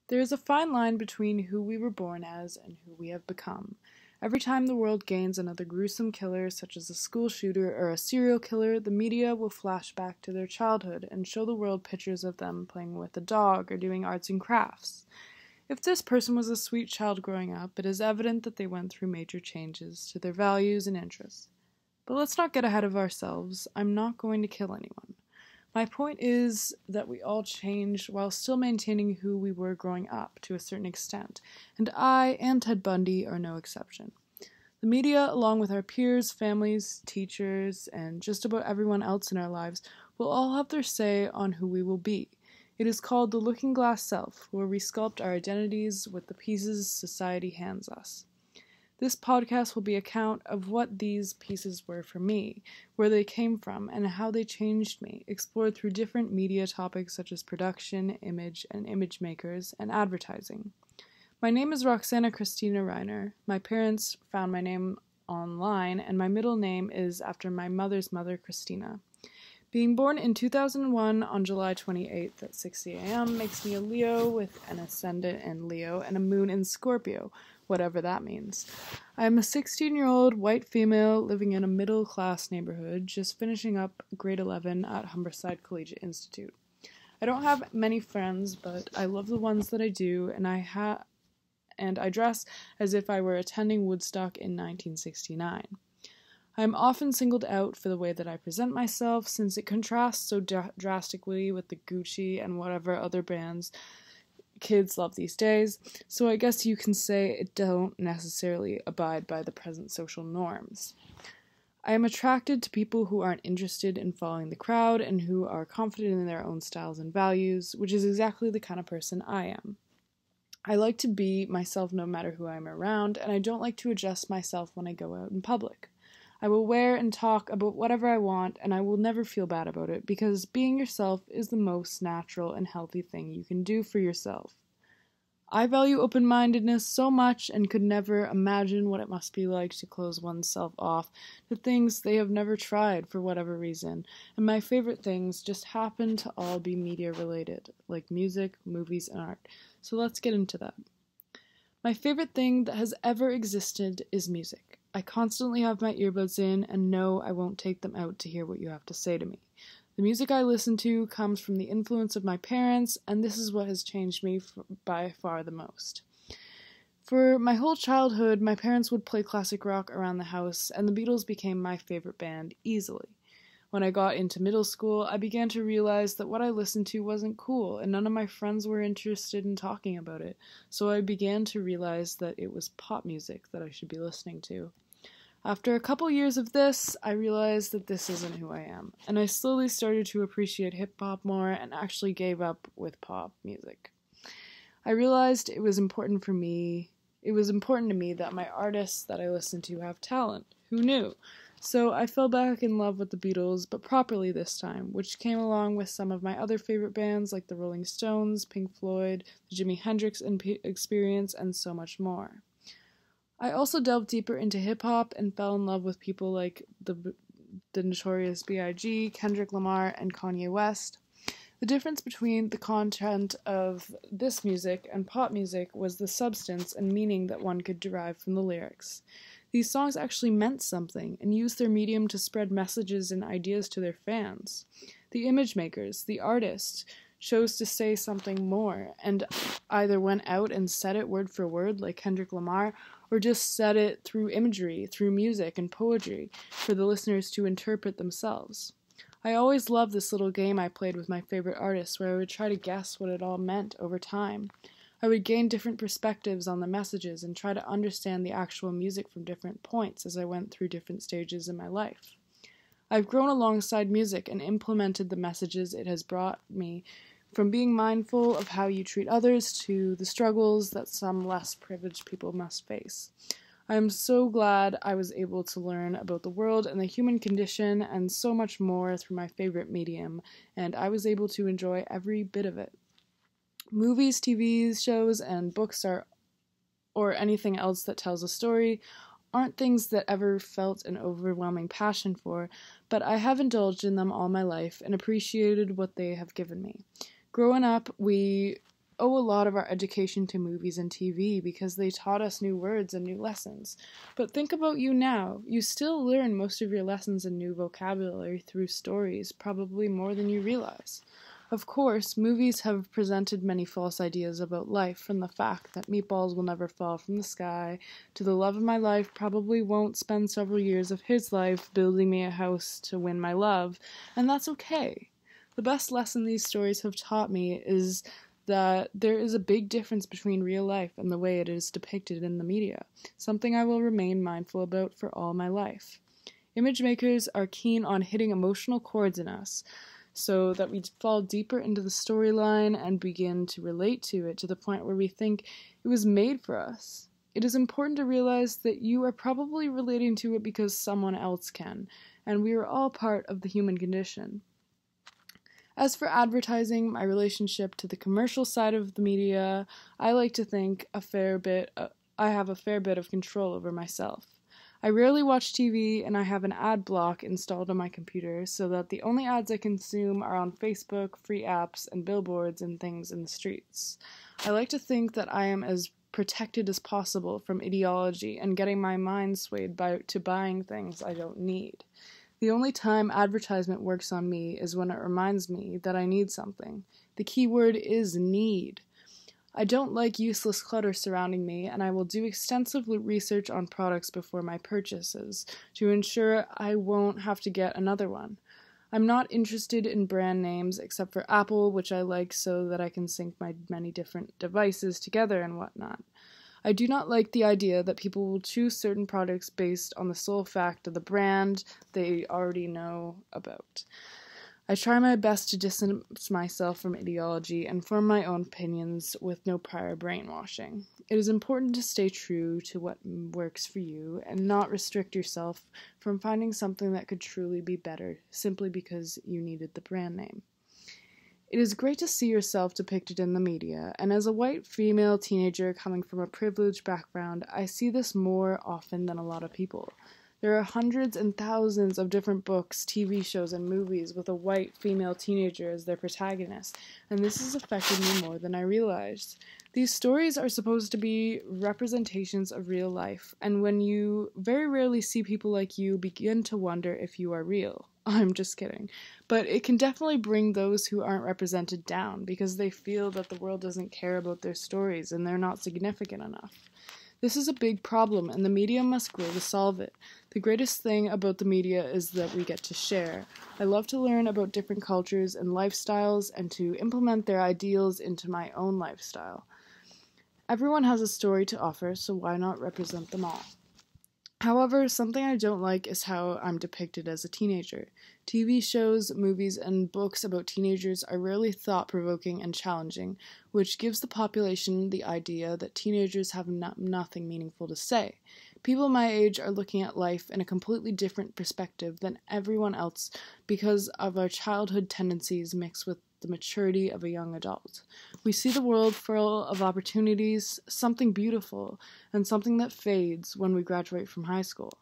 There is a fine line between who we were born as and who we have become. Every time the world gains another gruesome killer, such as a school shooter or a serial killer, the media will flash back to their childhood and show the world pictures of them playing with a dog or doing arts and crafts. If this person was a sweet child growing up, it is evident that they went through major changes to their values and interests. But let's not get ahead of ourselves. I'm not going to kill anyone. My point is that we all change while still maintaining who we were growing up to a certain extent, and I and Ted Bundy are no exception. The media, along with our peers, families, teachers, and just about everyone else in our lives, will all have their say on who we will be. It is called the looking glass self, where we sculpt our identities with the pieces society hands us. This podcast will be an account of what these pieces were for me, where they came from, and how they changed me, explored through different media topics such as production, image, and image makers, and advertising. My name is Roxana Christina Reiner. My parents found my name online, and my middle name is after my mother's mother, Christina. Being born in 2001 on July 28th at 6 a.m. makes me a Leo with an ascendant in Leo and a moon in Scorpio, whatever that means. I am a 16-year-old white female living in a middle-class neighborhood, just finishing up grade 11 at Humberside Collegiate Institute. I don't have many friends, but I love the ones that I do, and I dress as if I were attending Woodstock in 1969. I am often singled out for the way that I present myself, since it contrasts so drastically with the Gucci and whatever other brands kids love these days, so I guess you can say it don't necessarily abide by the present social norms. I am attracted to people who aren't interested in following the crowd and who are confident in their own styles and values, which is exactly the kind of person I am. I like to be myself no matter who I'm around, and I don't like to adjust myself when I go out in public. I will wear and talk about whatever I want, and I will never feel bad about it, because being yourself is the most natural and healthy thing you can do for yourself. I value open-mindedness so much and could never imagine what it must be like to close oneself off to things they have never tried for whatever reason, and my favorite things just happen to all be media-related, like music, movies, and art. So let's get into that. My favorite thing that has ever existed is music. I constantly have my earbuds in, and no, I won't take them out to hear what you have to say to me. The music I listen to comes from the influence of my parents, and this is what has changed me by far the most. For my whole childhood, my parents would play classic rock around the house, and the Beatles became my favorite band easily. When I got into middle school, I began to realize that what I listened to wasn't cool, and none of my friends were interested in talking about it, so I began to realize that it was pop music that I should be listening to. After a couple years of this, I realized that this isn't who I am, and I slowly started to appreciate hip-hop more and actually gave up with pop music. I realized it was important to me that my artists that I listened to have talent. Who knew? So I fell back in love with the Beatles, but properly this time, which came along with some of my other favorite bands like the Rolling Stones, Pink Floyd, the Jimi Hendrix Experience, and so much more. I also delved deeper into hip-hop and fell in love with people like the Notorious B.I.G., Kendrick Lamar, and Kanye West. The difference between the content of this music and pop music was the substance and meaning that one could derive from the lyrics. These songs actually meant something and used their medium to spread messages and ideas to their fans. The image makers, the artists, chose to say something more and either went out and said it word for word like Kendrick Lamar, or just said it through imagery, through music and poetry, for the listeners to interpret themselves. I always loved this little game I played with my favorite artists, where I would try to guess what it all meant over time. I would gain different perspectives on the messages and try to understand the actual music from different points as I went through different stages in my life. I've grown alongside music and implemented the messages it has brought me, from being mindful of how you treat others to the struggles that some less privileged people must face. I am so glad I was able to learn about the world and the human condition and so much more through my favorite medium, and I was able to enjoy every bit of it. Movies, TV shows, and books or anything else that tells a story aren't things that ever felt an overwhelming passion for, but I have indulged in them all my life and appreciated what they have given me. Growing up, we owe a lot of our education to movies and TV because they taught us new words and new lessons. But think about you now. You still learn most of your lessons and new vocabulary through stories, probably more than you realize. Of course, movies have presented many false ideas about life, from the fact that meatballs will never fall from the sky, to the love of my life probably won't spend several years of his life building me a house to win my love, and that's okay. The best lesson these stories have taught me is that there is a big difference between real life and the way it is depicted in the media, something I will remain mindful about for all my life. Image makers are keen on hitting emotional chords in us, so that we fall deeper into the storyline and begin to relate to it to the point where we think it was made for us. It is important to realize that you are probably relating to it because someone else can, and we are all part of the human condition. As for advertising, my relationship to the commercial side of the media, I like to think I have a fair bit of control over myself. I rarely watch TV, and I have an ad block installed on my computer so that the only ads I consume are on Facebook, free apps, and billboards and things in the streets. I like to think that I am as protected as possible from ideology and getting my mind swayed to buying things I don't need. The only time advertisement works on me is when it reminds me that I need something. The key word is need. I don't like useless clutter surrounding me, and I will do extensive research on products before my purchases to ensure I won't have to get another one. I'm not interested in brand names except for Apple, which I like so that I can sync my many different devices together and whatnot. I do not like the idea that people will choose certain products based on the sole fact of the brand they already know about. I try my best to distance myself from ideology and form my own opinions with no prior brainwashing. It is important to stay true to what works for you and not restrict yourself from finding something that could truly be better simply because you needed the brand name. It is great to see yourself depicted in the media, and as a white female teenager coming from a privileged background, I see this more often than a lot of people. There are hundreds and thousands of different books, TV shows, and movies with a white female teenager as their protagonist, and this has affected me more than I realized. These stories are supposed to be representations of real life, and when you very rarely see people like you, begin to wonder if you are real. I'm just kidding. But it can definitely bring those who aren't represented down because they feel that the world doesn't care about their stories and they're not significant enough. This is a big problem, and the media must grow to solve it. The greatest thing about the media is that we get to share. I love to learn about different cultures and lifestyles and to implement their ideals into my own lifestyle. Everyone has a story to offer, so why not represent them all? However, something I don't like is how I'm depicted as a teenager. TV shows, movies, and books about teenagers are rarely thought-provoking and challenging, which gives the population the idea that teenagers have nothing meaningful to say. People my age are looking at life in a completely different perspective than everyone else because of our childhood tendencies mixed with the maturity of a young adult. We see the world full of opportunities, something beautiful, and something that fades when we graduate from high school.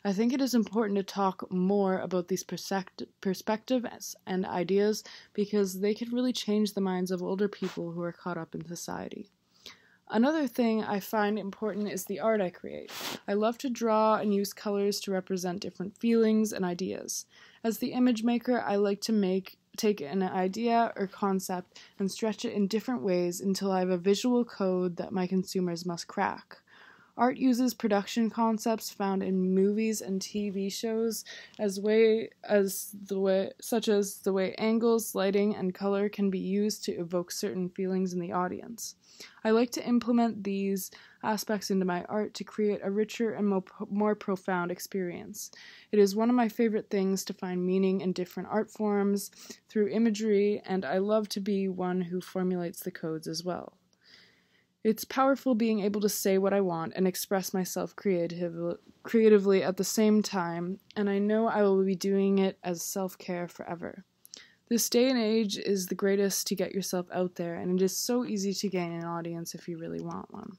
I think it is important to talk more about these perspectives and ideas because they can really change the minds of older people who are caught up in society. Another thing I find important is the art I create. I love to draw and use colors to represent different feelings and ideas. As the image maker, I like to take an idea or concept and stretch it in different ways until I have a visual code that my consumers must crack. Art uses production concepts found in movies and TV shows such as the way angles, lighting, and color can be used to evoke certain feelings in the audience. I like to implement these aspects into my art to create a richer and more profound experience. It is one of my favorite things to find meaning in different art forms through imagery, and I love to be one who formulates the codes as well. It's powerful being able to say what I want and express myself creatively at the same time, and I know I will be doing it as self-care forever. This day and age is the greatest to get yourself out there, and it is so easy to gain an audience if you really want one.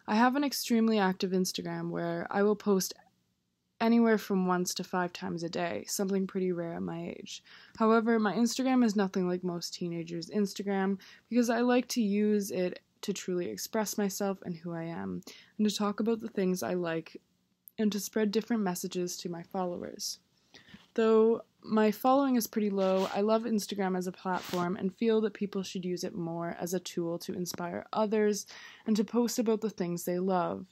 I have an extremely active Instagram where I will post anywhere from once to 5 times a day, something pretty rare at my age. However, my Instagram is nothing like most teenagers' Instagram because I like to use it to truly express myself and who I am, and to talk about the things I like, and to spread different messages to my followers. Though my following is pretty low, I love Instagram as a platform and feel that people should use it more as a tool to inspire others and to post about the things they love.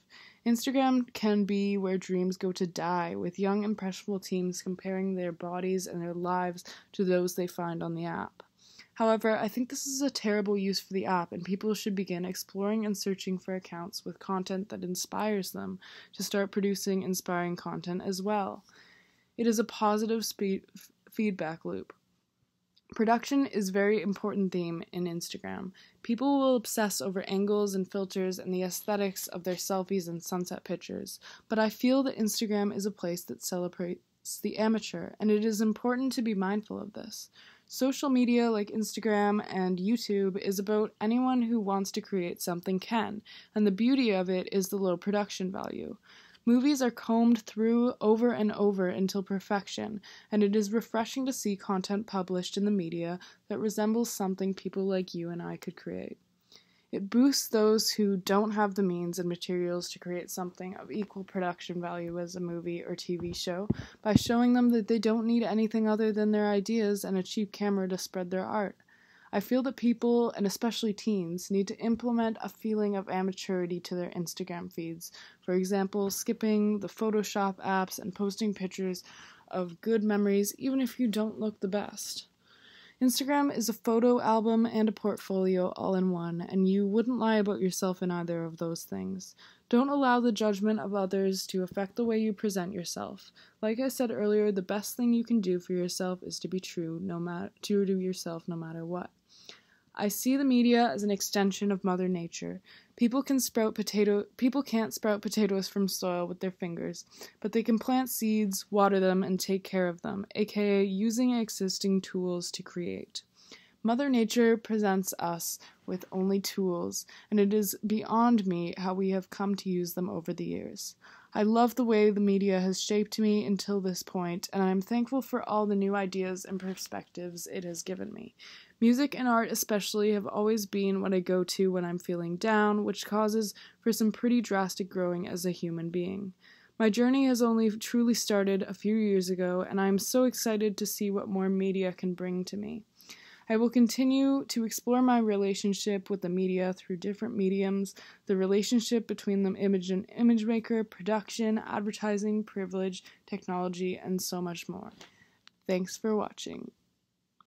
Instagram can be where dreams go to die, with young, impressionable teens comparing their bodies and their lives to those they find on the app. However, I think this is a terrible use for the app, and people should begin exploring and searching for accounts with content that inspires them to start producing inspiring content as well. It is a positive feedback loop. Production is a very important theme in Instagram. People will obsess over angles and filters and the aesthetics of their selfies and sunset pictures, but I feel that Instagram is a place that celebrates the amateur, and it is important to be mindful of this. Social media like Instagram and YouTube is about anyone who wants to create something can, and the beauty of it is the low production value. Movies are combed through over and over until perfection, and it is refreshing to see content published in the media that resembles something people like you and I could create. It boosts those who don't have the means and materials to create something of equal production value as a movie or TV show by showing them that they don't need anything other than their ideas and a cheap camera to spread their art. I feel that people, and especially teens, need to implement a feeling of amateurity to their Instagram feeds. For example, skipping the Photoshop apps and posting pictures of good memories even if you don't look the best. Instagram is a photo album and a portfolio all in one, and you wouldn't lie about yourself in either of those things. Don't allow the judgment of others to affect the way you present yourself. Like I said earlier, the best thing you can do for yourself is to be true to yourself no matter what. I see the media as an extension of Mother Nature. People can't sprout potatoes from soil with their fingers, but they can plant seeds, water them, and take care of them, aka using existing tools to create. Mother Nature presents us with only tools, and it is beyond me how we have come to use them over the years. I love the way the media has shaped me until this point, and I am thankful for all the new ideas and perspectives it has given me. Music and art especially have always been what I go to when I'm feeling down, which causes for some pretty drastic growing as a human being. My journey has only truly started a few years ago, and I am so excited to see what more media can bring to me. I will continue to explore my relationship with the media through different mediums, the relationship between the image and image maker, production, advertising, privilege, technology, and so much more. Thanks for watching.